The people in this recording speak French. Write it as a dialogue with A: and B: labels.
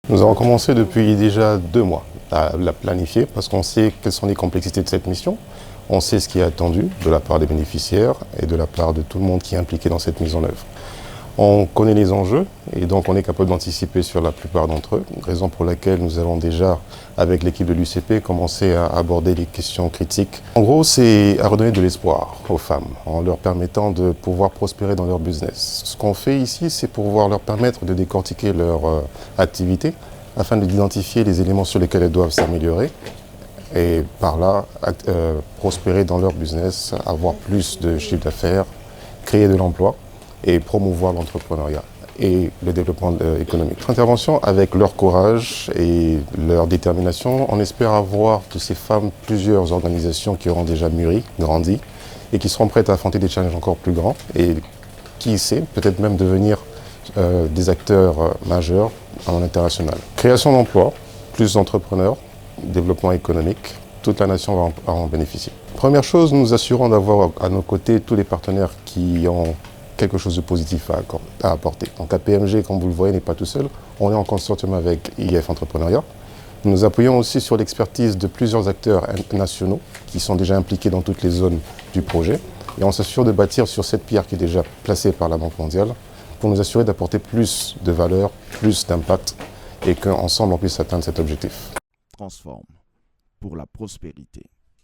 A: Nous avons commencé depuis déjà 2 mois à la planifier parce qu'on sait quelles sont les complexités de cette mission. On sait ce qui est attendu de la part des bénéficiaires et de la part de tout le monde qui est impliqué dans cette mise en œuvre. On connaît les enjeux et donc on est capable d'anticiper sur la plupart d'entre eux, raison pour laquelle nous avons déjà, avec l'équipe de l'UCP, commencé à aborder les questions critiques. En gros, c'est à redonner de l'espoir aux femmes en leur permettant de pouvoir prospérer dans leur business. Ce qu'on fait ici, c'est pouvoir leur permettre de décortiquer leur activité afin d'identifier les éléments sur lesquels elles doivent s'améliorer et par là prospérer dans leur business, avoir plus de chiffre d'affaires, créer de l'emploi et promouvoir l'entrepreneuriat et le développement économique. Notre intervention, avec leur courage et leur détermination, on espère avoir de ces femmes plusieurs organisations qui auront déjà mûri, grandi et qui seront prêtes à affronter des challenges encore plus grands et qui sait, peut-être même devenir des acteurs majeurs en international. Création d'emplois, plus d'entrepreneurs, développement économique, toute la nation va en bénéficier. Première chose, nous assurons d'avoir à nos côtés tous les partenaires qui ont quelque chose de positif à apporter. Donc KPMG, comme vous le voyez, n'est pas tout seul. On est en consortium avec IF Entrepreneuriat. Nous appuyons aussi sur l'expertise de plusieurs acteurs nationaux qui sont déjà impliqués dans toutes les zones du projet. Et on s'assure de bâtir sur cette pierre qui est déjà placée par la Banque mondiale pour nous assurer d'apporter plus de valeur, plus d'impact et qu'ensemble on puisse atteindre cet objectif.
B: Transforme pour la prospérité.